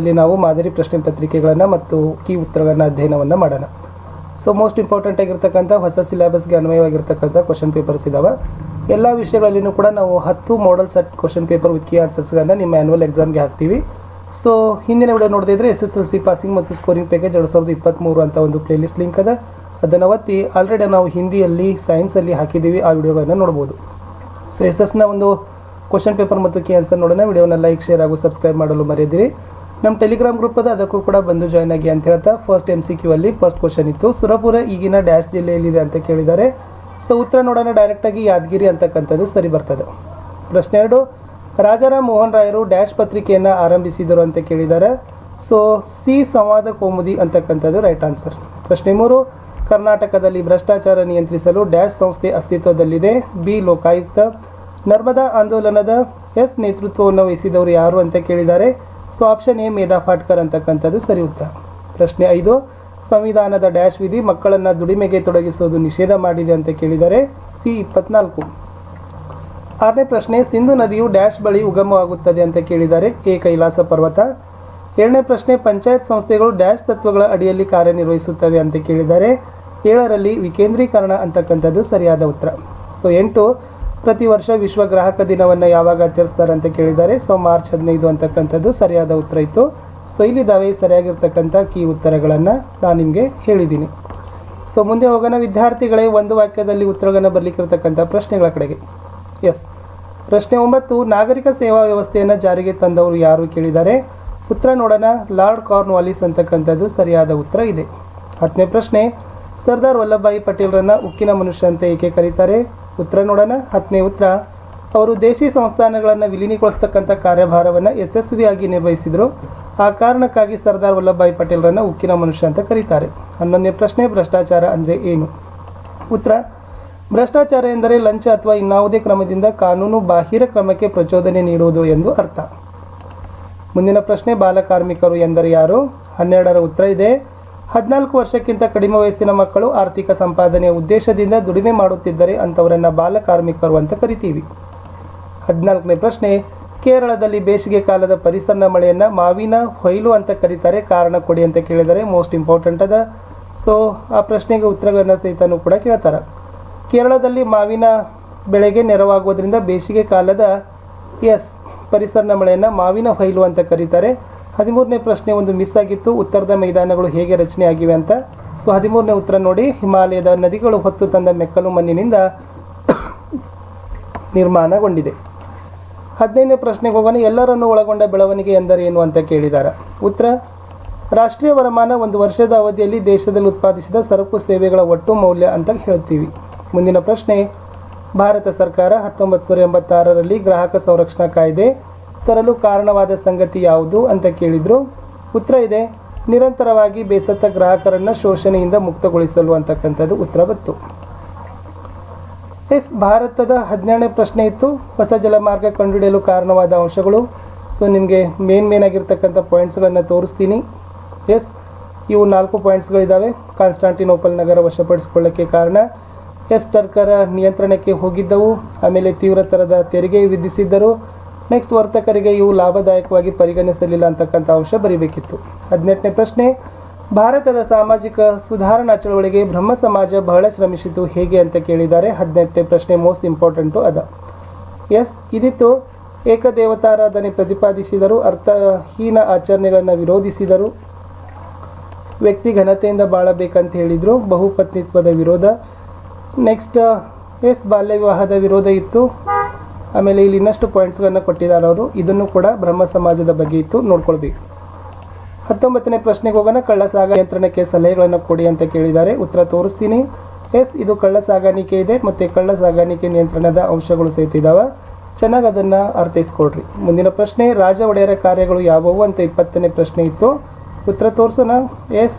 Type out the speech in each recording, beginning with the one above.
ಇಲ್ಲಿ ನಾವು ಮಾದರಿ ಪ್ರಶ್ನೆ ಪತ್ರಿಕೆಗಳನ್ನು ಮತ್ತು ಕೀ ಉತ್ತರಗಳನ್ನು ಅಧ್ಯಯನವನ್ನು ಮಾಡೋಣ. ಸೊ ಮೋಸ್ಟ್ ಇಂಪಾರ್ಟೆಂಟ್ ಆಗಿರ್ತಕ್ಕಂಥ ಹೊಸ ಸಿಲೆಬಸ್ಗೆ ಅನ್ವಯವಾಗಿರ್ತಕ್ಕಂಥ ಕ್ವಶನ್ ಪೇಪರ್ಸ್ ಇದ್ದಾವೆ. ಎಲ್ಲ ವಿಷಯಗಳಲ್ಲಿನೂ ಕೂಡ ನಾವು 10 model set question paper with key ಆನ್ಸರ್ಸ್ಗಳನ್ನು ನಿಮ್ಮ ಆ್ಯನ್ಯುವಲ್ ಎಕ್ಸಾಮ್ಗೆ ಹಾಕ್ತೀವಿ. ಸೊ ಹಿಂದಿನ ವಿಡಿಯೋ ನೋಡಿದ್ರೆ SSLC ಪಾಸಿಂಗ್ ಮತ್ತು ಸ್ಕೋರಿಂಗ್ ಪ್ಯಾಕೇಜ್ 2023 ಅಂತ ಒಂದು ಪ್ಲೇಲಿಸ್ಟ್ ಲಿಂಕ್ ಅದ, ಅದನ್ನು ಒತ್ತಿ ಆಲ್ರೆಡಿ ನಾವು ಹಿಂದಿಯಲ್ಲಿ ಸೈನ್ಸಲ್ಲಿ ಹಾಕಿದ್ದೀವಿ, ಆ ವಿಡಿಯೋಗಳನ್ನು ನೋಡ್ಬೋದು. ಸೊ SS ಒಂದು ಕ್ವಶನ್ ಪೇಪರ್ ಮತ್ತು ಕೀ ಆನ್ಸರ್ ನೋಡೋಣ. ವಿಡಿಯೋನ ಲೈಕ್, ಶೇರ್ ಹಾಗೂ ಸಬ್ಸ್ಕ್ರೈಬ್ ಮಾಡಲು ಮರೆಯದಿರಿ. ನಮ್ಮ ಟೆಲಿಗ್ರಾಮ್ ಗ್ರೂಪ್ ಅದ, ಅದಕ್ಕೂ ಕೂಡ ಬಂದು ಜಾಯ್ನ್ ಆಗಿ ಅಂತ ಹೇಳ್ತಾ ಫಸ್ಟ್ MCQ ಅಲ್ಲಿ ಫಸ್ಟ್ ಕ್ವಶನ್ ಇತ್ತು. ಸುರಪುರ ಈಗಿನ ಡ್ಯಾಶ್ ಜಿಲ್ಲೆಯಲ್ಲಿದೆ ಅಂತ ಕೇಳಿದ್ದಾರೆ. ಸೊ ಉತ್ತರ ನೋಡೋಣ. ಡೈರೆಕ್ಟಾಗಿ ಯಾದಗಿರಿ ಅಂತಕ್ಕಂಥದ್ದು ಸರಿ ಬರ್ತದೆ. ಪ್ರಶ್ನೆ 2, ರಾಜಾರಾಮ್ ಮೋಹನ್ ರಾಯರು ಡ್ಯಾಶ್ ಪತ್ರಿಕೆಯನ್ನು ಆರಂಭಿಸಿದರು ಅಂತ ಕೇಳಿದ್ದಾರೆ. ಸೊ ಸಿ ಸಂವಾದ ಕೌಮುದಿ ಅಂತಕ್ಕಂಥದ್ದು ರೈಟ್ ಆನ್ಸರ್. ಪ್ರಶ್ನೆ 3, ಕರ್ನಾಟಕದಲ್ಲಿ ಭ್ರಷ್ಟಾಚಾರ ನಿಯಂತ್ರಿಸಲು ಡ್ಯಾಶ್ ಸಂಸ್ಥೆ ಅಸ್ತಿತ್ವದಲ್ಲಿದೆ. ಬಿ ಲೋಕಾಯುಕ್ತ. ನರ್ಮದಾ ಆಂದೋಲನದ ನೇತೃತ್ವವನ್ನು ವಹಿಸಿದವರು ಯಾರು ಅಂತ ಕೇಳಿದ್ದಾರೆ. ಸೊ ಆಪ್ಷನ್ ಎ ಮೇಧಾ ಫಾಟ್ಕರ್ ಅಂತಕ್ಕಂಥದ್ದು ಸರಿ ಉತ್ತರ. ಪ್ರಶ್ನೆ 5, ಸಂವಿಧಾನದ ಡ್ಯಾಶ್ ವಿಧಿ ಮಕ್ಕಳನ್ನು ದುಡಿಮೆಗೆ ತೊಡಗಿಸುವುದು ನಿಷೇಧ ಮಾಡಿದೆ ಅಂತ ಕೇಳಿದ್ದಾರೆ. ಸಿ 24. 6ನೇ ಪ್ರಶ್ನೆ, ಸಿಂಧು ನದಿಯು ಡ್ಯಾಶ್ ಬಳಿ ಉಗಮವಾಗುತ್ತದೆ ಅಂತ ಕೇಳಿದ್ದಾರೆ. ಎ ಕೈಲಾಸ ಪರ್ವತ. 7ನೇ ಪ್ರಶ್ನೆ, ಪಂಚಾಯತ್ ಸಂಸ್ಥೆಗಳು ಡ್ಯಾಶ್ ತತ್ವಗಳ ಅಡಿಯಲ್ಲಿ ಕಾರ್ಯನಿರ್ವಹಿಸುತ್ತವೆ ಅಂತ ಕೇಳಿದ್ದಾರೆ. 7ರಲ್ಲಿ ವಿಕೇಂದ್ರೀಕರಣ ಅಂತಕ್ಕಂಥದ್ದು ಸರಿಯಾದ ಉತ್ತರ. ಸೊ 8, ಪ್ರತಿ ವರ್ಷ ವಿಶ್ವ ಗ್ರಾಹಕ ದಿನವನ್ನು ಯಾವಾಗ ಆಚರಿಸ್ತಾರೆ ಅಂತ ಕೇಳಿದ್ದಾರೆ. ಸೊ ಮಾರ್ಚ್ 15 ಅಂತಕ್ಕಂಥದ್ದು ಸರಿಯಾದ ಉತ್ತರ ಇತ್ತು. ಸೊ ಇಲ್ಲಿದ್ದಾವೆ ಸರಿಯಾಗಿರ್ತಕ್ಕಂಥ ಕೀ ಉತ್ತರಗಳನ್ನು ನಾನು ನಿಮಗೆ ಹೇಳಿದ್ದೀನಿ. ಸೊ ಮುಂದೆ ಹೋಗೋಣ. ವಿದ್ಯಾರ್ಥಿಗಳೇ, ಒಂದು ವಾಕ್ಯದಲ್ಲಿ ಉತ್ತರಗಳನ್ನು ಬರಲಿಕ್ಕಿರ್ತಕ್ಕಂಥ ಪ್ರಶ್ನೆಗಳ ಕಡೆಗೆ. ಎಸ್. ಪ್ರಶ್ನೆ 9, ನಾಗರಿಕ ಸೇವಾ ವ್ಯವಸ್ಥೆಯನ್ನು ಜಾರಿಗೆ ತಂದವರು ಯಾರು ಕೇಳಿದ್ದಾರೆ. ಉತ್ತರ ನೋಡೋಣ. ಲಾರ್ಡ್ ಕಾರ್ನ್ವಾಲಿಸ್ ಅಂತಕ್ಕಂಥದ್ದು ಸರಿಯಾದ ಉತ್ತರ ಇದೆ. 10ನೇ ಪ್ರಶ್ನೆ, ಸರ್ದಾರ್ ವಲ್ಲಭಭಾಯಿ ಪಟೇಲ್ರನ್ನು ಉಕ್ಕಿನ ಮನುಷ್ಯ ಅಂತ ಏಕೆ ಕರೀತಾರೆ. ಉತ್ತರ ನೋಡೋಣ. 10ನೇ ಉತ್ತರ, ಅವರು ದೇಶಿ ಸಂಸ್ಥಾನಗಳನ್ನು ವಿಲೀನಗೊಳಿಸ್ತಕ್ಕಂಥ ಕಾರ್ಯಭಾರವನ್ನು ಯಶಸ್ವಿಯಾಗಿ ನಿರ್ವಹಿಸಿದರು. ಆ ಕಾರಣಕ್ಕಾಗಿ ಸರ್ದಾರ್ ವಲ್ಲಭಭಾಯಿ ಪಟೇಲ್ರನ್ನು ಉಕ್ಕಿನ ಮನುಷ್ಯ ಅಂತ ಕರೀತಾರೆ. 11ನೇ ಪ್ರಶ್ನೆ, ಭ್ರಷ್ಟಾಚಾರ ಅಂದರೆ ಏನು. ಉತ್ತರ, ಭ್ರಷ್ಟಾಚಾರ ಎಂದರೆ ಲಂಚ ಅಥವಾ ಇನ್ನಾವುದೇ ಕ್ರಮದಿಂದ ಕಾನೂನು ಬಾಹಿರ ಕ್ರಮಕ್ಕೆ ಪ್ರಚೋದನೆ ನೀಡುವುದು ಎಂದು ಅರ್ಥ. ಮುಂದಿನ ಪ್ರಶ್ನೆ, ಬಾಲಕಾರ್ಮಿಕರು ಎಂದರೆ ಯಾರು. 12ರ ಉತ್ತರ ಇದೆ. 14 ವರ್ಷಕ್ಕಿಂತ ಕಡಿಮೆ ವಯಸ್ಸಿನ ಮಕ್ಕಳು ಆರ್ಥಿಕ ಸಂಪಾದನೆಯ ಉದ್ದೇಶದಿಂದ ದುಡಿಮೆ ಮಾಡುತ್ತಿದ್ದರೆ ಅಂಥವರನ್ನು ಬಾಲಕಾರ್ಮಿಕರು ಅಂತ ಕರಿತೀವಿ. 14ನೇ ಪ್ರಶ್ನೆ, ಕೇರಳದಲ್ಲಿ ಬೇಸಿಗೆ ಕಾಲದ ಪರಿಸರ ಮಳೆಯನ್ನು ಮಾವಿನ ಹೊಯ್ಲು ಅಂತ ಕರೀತಾರೆ, ಕಾರಣ ಕೊಡಿ ಅಂತ ಕೇಳಿದರೆ. ಮೋಸ್ಟ್ ಇಂಪಾರ್ಟೆಂಟ್ ಅದ. ಸೊ ಆ ಪ್ರಶ್ನೆಗೆ ಉತ್ತರಗಳನ್ನು ಸಹಿತನೂ ಕೂಡ ಕೇಳ್ತಾರೆ. ಕೇರಳದಲ್ಲಿ ಮಾವಿನ ಬೆಳೆಗೆ ನೆರವಾಗುವುದರಿಂದ ಬೇಸಿಗೆ ಕಾಲದ ಪರಿಸರ ಮಳೆಯನ್ನು ಮಾವಿನ ಹೊಯ್ಲು ಅಂತ ಕರೀತಾರೆ. 13ನೇ ಪ್ರಶ್ನೆ ಒಂದು ಮಿಸ್ ಆಗಿತ್ತು, ಉತ್ತರದ ಮೈದಾನಗಳು ಹೇಗೆ ರಚನೆ ಆಗಿವೆ ಅಂತ. ಸೊ 13ನೇ ಉತ್ತರ ನೋಡಿ, ಹಿಮಾಲಯದ ನದಿಗಳು ಹೊತ್ತು ತಂದ ಮೆಕ್ಕಲು ಮಣ್ಣಿನಿಂದ ನಿರ್ಮಾಣಗೊಂಡಿದೆ. 15ನೇ ಪ್ರಶ್ನೆಗೆ ಹೋಗೋಣ. ಎಲ್ಲರನ್ನು ಒಳಗೊಂಡ ಬೆಳವಣಿಗೆ ಎಂದರೆ ಏನು ಅಂತ ಕೇಳಿದ್ದಾರೆ. ಉತ್ತರ, ರಾಷ್ಟ್ರೀಯ ವರಮಾನ ಒಂದು ವರ್ಷದ ಅವಧಿಯಲ್ಲಿ ದೇಶದಲ್ಲಿ ಉತ್ಪಾದಿಸಿದ ಸರಕು ಸೇವೆಗಳ ಒಟ್ಟು ಮೌಲ್ಯ ಅಂತ ಹೇಳ್ತೀವಿ. ಮುಂದಿನ ಪ್ರಶ್ನೆ, ಭಾರತ ಸರ್ಕಾರ 1986ರಲ್ಲಿ ಗ್ರಾಹಕ ಸಂರಕ್ಷಣಾ ಕಾಯ್ದೆ ತರಲು ಕಾರಣವಾದ ಸಂಗತಿ ಯಾವುದು ಅಂತ ಕೇಳಿದರು. ಉತ್ತರ ಇದೆ, ನಿರಂತರವಾಗಿ ಬೇಸತ್ತ ಗ್ರಾಹಕರನ್ನು ಶೋಷಣೆಯಿಂದ ಮುಕ್ತಗೊಳಿಸಲು ಅಂತಕ್ಕಂಥದ್ದು ಉತ್ತರ ಬಂತು. ಭಾರತದ 17ನೇ ಪ್ರಶ್ನೆ ಇತ್ತು, ಹೊಸ ಜಲಮಾರ್ಗ ಕಂಡುಹಿಡಿಯಲು ಕಾರಣವಾದ ಅಂಶಗಳು. ಸೊ ನಿಮಗೆ ಮೇನ್ ಆಗಿರ್ತಕ್ಕಂಥ ಪಾಯಿಂಟ್ಸ್ಗಳನ್ನು ತೋರಿಸ್ತೀನಿ. ಇವು 4 ಪಾಯಿಂಟ್ಸ್ಗಳಿದ್ದಾವೆ. ಕಾನ್ಸ್ಟಾಂಟಿನೋಪಲ್ ನಗರ ವಶಪಡಿಸಿಕೊಳ್ಳಕ್ಕೆ ಕಾರಣ. ಟರ್ಕರ ನಿಯಂತ್ರಣಕ್ಕೆ ಹೋಗಿದ್ದವು. ಆಮೇಲೆ ತೀವ್ರ ಥರದ ತೆರಿಗೆ ವಿಧಿಸಿದ್ದರು. ನೆಕ್ಸ್ಟ್, ವರ್ತಕರಿಗೆ ಇವು ಲಾಭದಾಯಕವಾಗಿ ಪರಿಗಣಿಸಲಿಲ್ಲ ಅಂತಕ್ಕಂಥ ಅಂಶ ಬರೀಬೇಕಿತ್ತು. 18ನೇ ಪ್ರಶ್ನೆ, ಭಾರತದ ಸಾಮಾಜಿಕ ಸುಧಾರಣಾ ಚಳವಳಿಗೆ ಬ್ರಹ್ಮ ಸಮಾಜ ಬಹಳ ಶ್ರಮಿಸಿತು ಹೇಗೆ ಅಂತ ಕೇಳಿದ್ದಾರೆ. 18ನೇ ಪ್ರಶ್ನೆ ಮೋಸ್ಟ್ ಇಂಪಾರ್ಟೆಂಟು ಅದ. ಇದಿತ್ತು. ಏಕದೇವತಾರಾಧನೆ ಪ್ರತಿಪಾದಿಸಿದರು. ಅರ್ಥಹೀನ ಆಚರಣೆಗಳನ್ನು ವಿರೋಧಿಸಿದರು. ವ್ಯಕ್ತಿ ಘನತೆಯಿಂದ ಬಾಳಬೇಕಂತ ಹೇಳಿದರು. ಬಹುಪತ್ನಿತ್ವದ ವಿರೋಧ. ನೆಕ್ಸ್ಟ್, ಬಾಲ್ಯ ವಿವಾಹದ ವಿರೋಧ ಇತ್ತು. ಆಮೇಲೆ ಇಲ್ಲಿ ಇನ್ನಷ್ಟು ಪಾಯಿಂಟ್ಸ್ಗಳನ್ನು ಕೊಟ್ಟಿದ್ದಾರೆ ಅವರು. ಇದನ್ನು ಕೂಡ ಬ್ರಹ್ಮ ಸಮಾಜದ ಬಗ್ಗೆ ಇತ್ತು, ನೋಡ್ಕೊಳ್ಬೇಕು. 19ನೇ ಪ್ರಶ್ನೆಗೆ ಹೋಗೋಣ. ಕಳ್ಳ ನಿಯಂತ್ರಣಕ್ಕೆ ಸಲಹೆಗಳನ್ನು ಕೊಡಿ ಅಂತ ಕೇಳಿದ್ದಾರೆ. ಉತ್ತರ ತೋರಿಸ್ತೀನಿ. ಇದು ಕಳ್ಳ ಸಾಗಾಣಿಕೆ ಇದೆ ಮತ್ತು ಕಳ್ಳ ಸಾಗಾಣಿಕೆ ನಿಯಂತ್ರಣದ ಅಂಶಗಳು ಸಹಿತ ಇದ್ದಾವೆ. ಚೆನ್ನಾಗಿ ಅದನ್ನು ಅರ್ಥೈಸ್ಕೊಡ್ರಿ. ಮುಂದಿನ ಪ್ರಶ್ನೆ, ರಾಜ ಒಡೆಯರ ಕಾರ್ಯಗಳು ಯಾವುವು ಅಂತ 20ನೇ ಪ್ರಶ್ನೆ ಇತ್ತು. ಉತ್ತರ ತೋರಿಸೋಣ.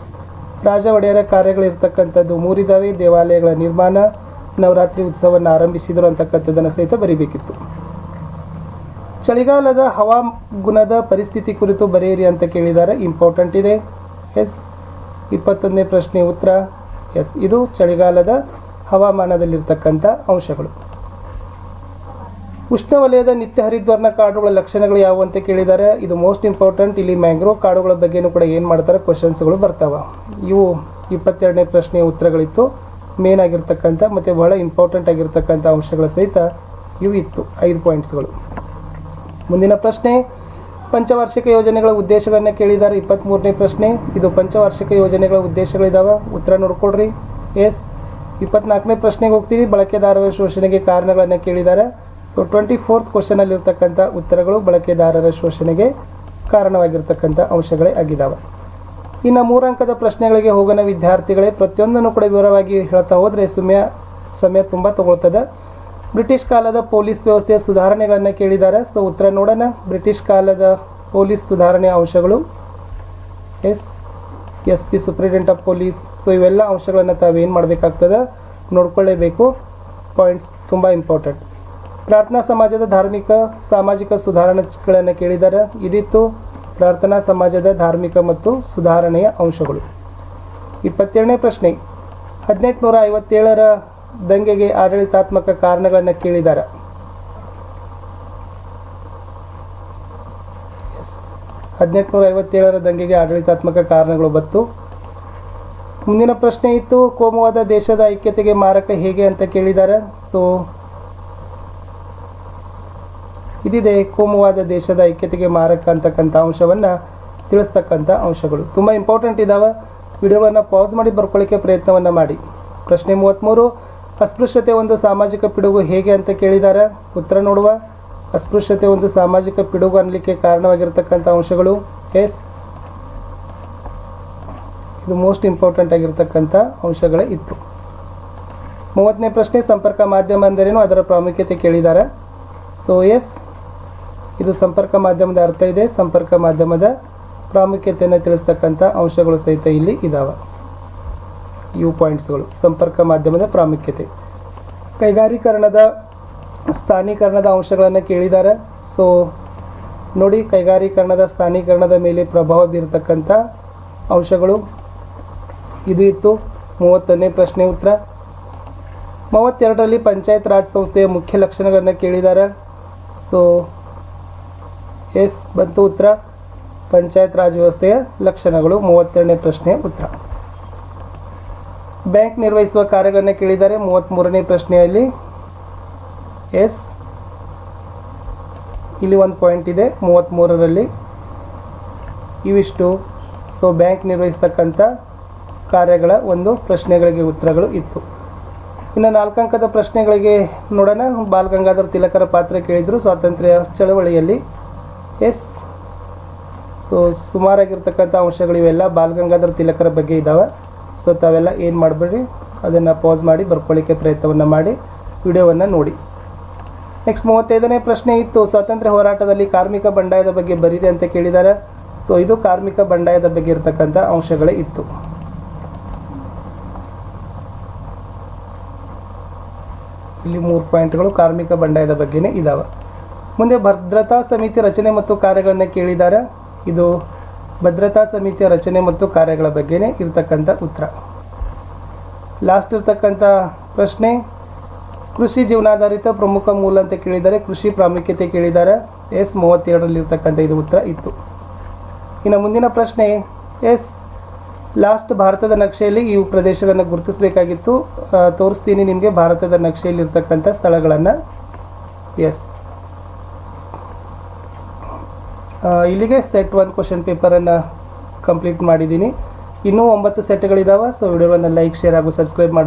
ರಾಜ ಒಡೆಯರ ಕಾರ್ಯಗಳಿರ್ತಕ್ಕಂಥದ್ದು 3 ಇದ್ದಾವೆ. ದೇವಾಲಯಗಳ ನಿರ್ಮಾಣ, ನವರಾತ್ರಿ ಉತ್ಸವವನ್ನು ಆರಂಭಿಸಿದರು ಅಂತಕ್ಕಂಥದ್ದನ್ನು ಸಹಿತ ಬರೀಬೇಕಿತ್ತು. ಚಳಿಗಾಲದ ಹವಾಗುಣದ ಪರಿಸ್ಥಿತಿ ಕುರಿತು ಬರೆಯಿರಿ ಅಂತ ಕೇಳಿದ್ದಾರೆ. ಇಂಪಾರ್ಟೆಂಟ್ ಇದೆ. 21ನೇ ಪ್ರಶ್ನೆ ಉತ್ತರ ಇದು ಚಳಿಗಾಲದ ಹವಾಮಾನದಲ್ಲಿರ್ತಕ್ಕಂಥ ಅಂಶಗಳು. ಉಷ್ಣವಲಯದ ನಿತ್ಯ ಹರಿದ್ವರ್ಣ ಕಾಡುಗಳ ಲಕ್ಷಣಗಳು ಯಾವುವು ಅಂತ ಕೇಳಿದ್ದಾರೆ. ಇದು ಮೋಸ್ಟ್ ಇಂಪಾರ್ಟೆಂಟ್. ಇಲ್ಲಿ ಮ್ಯಾಂಗ್ರೋವ್ ಕಾಡುಗಳ ಬಗ್ಗೆನೂ ಕೂಡ ಏನು ಮಾಡ್ತಾರೆ ಕ್ವಶನ್ಸ್ಗಳು ಬರ್ತಾವೆ. ಇವು 22ನೇ ಪ್ರಶ್ನೆಯ ಉತ್ತರಗಳಿತ್ತು. ಮೇನ್ ಆಗಿರ್ತಕ್ಕಂಥ ಮತ್ತು ಬಹಳ ಇಂಪಾರ್ಟೆಂಟ್ ಆಗಿರ್ತಕ್ಕಂಥ ಅಂಶಗಳ ಸಹಿತ ಇವು ಇತ್ತು 5 ಪಾಯಿಂಟ್ಸ್ಗಳು. ಮುಂದಿನ ಪ್ರಶ್ನೆ ಪಂಚವಾರ್ಷಿಕ ಯೋಜನೆಗಳ ಉದ್ದೇಶಗಳನ್ನು ಕೇಳಿದ್ದಾರೆ. 23ನೇ ಪ್ರಶ್ನೆ. ಇದು ಪಂಚವಾರ್ಷಿಕ ಯೋಜನೆಗಳ ಉದ್ದೇಶಗಳಿದ್ದಾವೆ. ಉತ್ತರ ನೋಡ್ಕೊಡ್ರಿ. ಎಸ್. 24ನೇ ಪ್ರಶ್ನೆಗೆ ಹೋಗ್ತೀವಿ. ಬಳಕೆದಾರರ ಶೋಷಣೆಗೆ ಕಾರಣಗಳನ್ನು ಕೇಳಿದ್ದಾರೆ. ಸೊ 24th ಕ್ವಶನಲ್ಲಿರ್ತಕ್ಕಂಥ ಉತ್ತರಗಳು ಬಳಕೆದಾರರ ಶೋಷಣೆಗೆ ಕಾರಣವಾಗಿರ್ತಕ್ಕಂಥ ಅಂಶಗಳೇ ಆಗಿದ್ದಾವೆ. ಇನ್ನು 3 ಅಂಕದ ಪ್ರಶ್ನೆಗಳಿಗೆ ಹೋಗೋಣ ವಿದ್ಯಾರ್ಥಿಗಳೇ. ಪ್ರತಿಯೊಂದನ್ನು ಕೂಡ ವಿವರವಾಗಿ ಹೇಳ್ತಾ ಹೋದರೆ ಸಮಯ ತುಂಬ ತಗೊಳ್ತದೆ. ಬ್ರಿಟಿಷ್ ಕಾಲದ ಪೊಲೀಸ್ ವ್ಯವಸ್ಥೆಯ ಸುಧಾರಣೆಗಳನ್ನು ಕೇಳಿದ್ದಾರೆ. ಸೊ ಉತ್ತರ ನೋಡೋಣ. ಬ್ರಿಟಿಷ್ ಕಾಲದ ಪೊಲೀಸ್ ಸುಧಾರಣೆಯ ಅಂಶಗಳು SP superintendent of police. So ಇವೆಲ್ಲ ಅಂಶಗಳನ್ನು ತಾವೇನು ಮಾಡಬೇಕಾಗ್ತದೆ ನೋಡ್ಕೊಳ್ಳೇಬೇಕು. ಪಾಯಿಂಟ್ಸ್ ತುಂಬ ಇಂಪಾರ್ಟೆಂಟ್. ಪ್ರಾರ್ಥನಾ ಸಮಾಜದ ಧಾರ್ಮಿಕ ಸಾಮಾಜಿಕ ಸುಧಾರಣೆಗಳನ್ನು ಕೇಳಿದ್ದಾರೆ. ಇದಿತ್ತು ಪ್ರಾರ್ಥನಾ ಸಮಾಜದ ಧಾರ್ಮಿಕ ಮತ್ತು ಸುಧಾರಣೆಯ ಅಂಶಗಳು. 22ನೇ ಪ್ರಶ್ನೆ. 1857ರ ದಂಗೆಗೆ ಆಡಳಿತಾತ್ಮಕ ಕಾರಣಗಳನ್ನು ಕೇಳಿದ್ದಾರೆ. 1857ರ ದಂಗೆಗೆ ಆಡಳಿತಾತ್ಮಕ ಕಾರಣಗಳು ಬತ್ತು. ಮುಂದಿನ ಪ್ರಶ್ನೆ ಇತ್ತು ಕೋಮುವಾದ ದೇಶದ ಐಕ್ಯತೆಗೆ ಮಾರಕ ಹೇಗೆ ಅಂತ ಕೇಳಿದ್ದಾರೆ. ಸೊ ಇದಿದೆ ಕೋಮುವಾದ ದೇಶದ ಐಕ್ಯತೆಗೆ ಮಾರಕ ಅಂತಕ್ಕಂಥ ಅಂಶವನ್ನು ತಿಳಿಸ್ತಕ್ಕಂಥ ಅಂಶಗಳು ತುಂಬ ಇಂಪಾರ್ಟೆಂಟ್ ಇದ್ದಾವೆ. ವಿಡಿಯೋವನ್ನು ಪಾಸ್ ಮಾಡಿ ಬರ್ಕೊಳ್ಳಿಕ್ಕೆ ಪ್ರಯತ್ನವನ್ನು ಮಾಡಿ. ಪ್ರಶ್ನೆ 33. ಅಸ್ಪೃಶ್ಯತೆ ಒಂದು ಸಾಮಾಜಿಕ ಪಿಡುಗು ಹೇಗೆ ಅಂತ ಕೇಳಿದ್ದಾರೆ. ಉತ್ತರ ನೋಡುವ. ಅಸ್ಪೃಶ್ಯತೆ ಒಂದು ಸಾಮಾಜಿಕ ಪಿಡುಗು ಅನ್ನಲಿಕ್ಕೆ ಕಾರಣವಾಗಿರ್ತಕ್ಕಂಥ ಅಂಶಗಳು ಇದು ಮೋಸ್ಟ್ ಇಂಪಾರ್ಟೆಂಟ್ ಆಗಿರ್ತಕ್ಕಂಥ ಅಂಶಗಳೇ ಇತ್ತು. 30ನೇ ಪ್ರಶ್ನೆ. ಸಂಪರ್ಕ ಮಾಧ್ಯಮ ಅಂದರೇನು, ಅದರ ಪ್ರಾಮುಖ್ಯತೆ ಕೇಳಿದ್ದಾರೆ. ಸೊ ಇದು ಸಂಪರ್ಕ ಮಾಧ್ಯಮದ ಅರ್ಥ ಇದೆ. ಸಂಪರ್ಕ ಮಾಧ್ಯಮದ ಪ್ರಾಮುಖ್ಯತೆಯನ್ನು ತಿಳಿಸ್ತಕ್ಕಂಥ ಅಂಶಗಳು ಸಹಿತ ಇಲ್ಲಿ ಇದ್ದಾವೆ. ಇವು ಪಾಯಿಂಟ್ಸ್ಗಳು. ಸಂಪರ್ಕ ಮಾಧ್ಯಮದ ಪ್ರಾಮುಖ್ಯತೆ. ಕೈಗಾರೀಕರಣದ ಸ್ಥಾನೀಕರಣದ ಅಂಶಗಳನ್ನು ಕೇಳಿದ್ದಾರೆ. ಸೊ ನೋಡಿ, ಕೈಗಾರೀಕರಣದ ಸ್ಥಾನೀಕರಣದ ಮೇಲೆ ಪ್ರಭಾವ ಬೀರತಕ್ಕಂಥ ಅಂಶಗಳು ಇದು ಇತ್ತು. 31ನೇ ಪ್ರಶ್ನೆ ಉತ್ತರ. 32ರಲ್ಲಿ ಪಂಚಾಯತ್ ರಾಜ್ ಸಂಸ್ಥೆಯ ಮುಖ್ಯ ಲಕ್ಷಣಗಳನ್ನು ಕೇಳಿದ್ದಾರೆ. ಸೊ ಬಂತು ಉತ್ತರ. ಪಂಚಾಯತ್ ರಾಜ್ ವ್ಯವಸ್ಥೆಯ ಲಕ್ಷಣಗಳು 32ನೇ ಪ್ರಶ್ನೆಯ ಉತ್ತರ. ಬ್ಯಾಂಕ್ ನಿರ್ವಹಿಸುವ ಕಾರ್ಯಗಳನ್ನು ಕೇಳಿದ್ದಾರೆ. 33ನೇ ಪ್ರಶ್ನೆಯಲ್ಲಿ ಇಲ್ಲಿ ಒಂದು ಪಾಯಿಂಟ್ ಇದೆ 33ರಲ್ಲಿ ಇವಿಷ್ಟು. ಸೊ ಬ್ಯಾಂಕ್ ನಿರ್ವಹಿಸ್ತಕ್ಕಂಥ ಕಾರ್ಯಗಳ ಒಂದು ಪ್ರಶ್ನೆಗಳಿಗೆ ಉತ್ತರಗಳು ಇತ್ತು. ಇನ್ನು 4 ಅಂಕದ ಪ್ರಶ್ನೆಗಳಿಗೆ ನೋಡೋಣ. ಬಾಲ್ ಗಂಗಾಧರ್ ತಿಲಕರ ಪಾತ್ರ ಕೇಳಿದರು ಸ್ವಾತಂತ್ರ್ಯ ಚಳವಳಿಯಲ್ಲಿ. ಸೊ ಸುಮಾರಾಗಿರ್ತಕ್ಕಂಥ ಅಂಶಗಳು ಇವೆಲ್ಲ ಬಾಲ್ ಗಂಗಾಧರ್ ತಿಲಕರ ಬಗ್ಗೆ ಇದ್ದಾವೆ. ಸೊ ತಾವೆಲ್ಲ ಏನು ಮಾಡಬೇಡಿ, ಅದನ್ನು ಪಾಸ್ ಮಾಡಿ ಬರ್ಕೊಳ್ಳಿಕ್ಕೆ ಪ್ರಯತ್ನವನ್ನು ಮಾಡಿ ವಿಡಿಯೋವನ್ನು ನೋಡಿ. ನೆಕ್ಸ್ಟ್ 35ನೇ ಪ್ರಶ್ನೆ ಇತ್ತು ಸ್ವಾತಂತ್ರ್ಯ ಹೋರಾಟದಲ್ಲಿ ಕಾರ್ಮಿಕ ಬಂಡಾಯದ ಬಗ್ಗೆ ಬರೀರಿ ಅಂತ ಕೇಳಿದ್ದಾರೆ. ಸೊ ಇದು ಕಾರ್ಮಿಕ ಬಂಡಾಯದ ಬಗ್ಗೆ ಇರತಕ್ಕಂಥ ಅಂಶಗಳೇ ಇತ್ತು. ಇಲ್ಲಿ 3 ಪಾಯಿಂಟ್ಗಳು ಕಾರ್ಮಿಕ ಬಂಡಾಯದ ಬಗ್ಗೆನೇ ಇದ್ದಾವೆ. ಮುಂದೆ ಭದ್ರತಾ ಸಮಿತಿ ರಚನೆ ಮತ್ತು ಕಾರ್ಯಗಳನ್ನು ಕೇಳಿದ್ದಾರೆ. ಇದು ಭದ್ರತಾ ಸಮಿತಿಯ ರಚನೆ ಮತ್ತು ಕಾರ್ಯಗಳ ಬಗ್ಗೆನೇ ಇರತಕ್ಕಂಥ ಉತ್ತರ. ಲಾಸ್ಟ್ ಇರ್ತಕ್ಕಂಥ ಪ್ರಶ್ನೆ ಕೃಷಿ ಜೀವನಾಧಾರಿತ ಪ್ರಮುಖ ಮೂಲ ಅಂತ ಕೇಳಿದ್ದಾರೆ. ಕೃಷಿ ಪ್ರಾಮುಖ್ಯತೆ ಕೇಳಿದ್ದಾರೆ. 32ರಲ್ಲಿ ಇರ್ತಕ್ಕಂಥ ಇದು ಉತ್ತರ ಇತ್ತು. ಇನ್ನು ಮುಂದಿನ ಪ್ರಶ್ನೆ ಲಾಸ್ಟ್ ಭಾರತದ ನಕ್ಷೆಯಲ್ಲಿ ಈ ಪ್ರದೇಶಗಳನ್ನು ಗುರುತಿಸಬೇಕಾಗಿತ್ತು. ತೋರಿಸ್ತೀನಿ ನಿಮಗೆ ಭಾರತದ ನಕ್ಷೆಯಲ್ಲಿ ಇರ್ತಕ್ಕಂಥ ಸ್ಥಳಗಳನ್ನು. ಇಲ್ಲಿಗೆ ಸೆಟ್ 1 ಕ್ವಶನ್ ಪೇಪರನ್ನು ಕಂಪ್ಲೀಟ್ ಮಾಡಿದ್ದೀನಿ. ಇನ್ನೂ 9 ಸೆಟ್ಗಳಿದ್ದಾವೆ. ಸೊ ವಿಡಿಯೋವನ್ನು ಲೈಕ್, ಶೇರ್ ಹಾಗೂ ಸಬ್ಸ್ಕ್ರೈಬ್ ಮಾಡಲು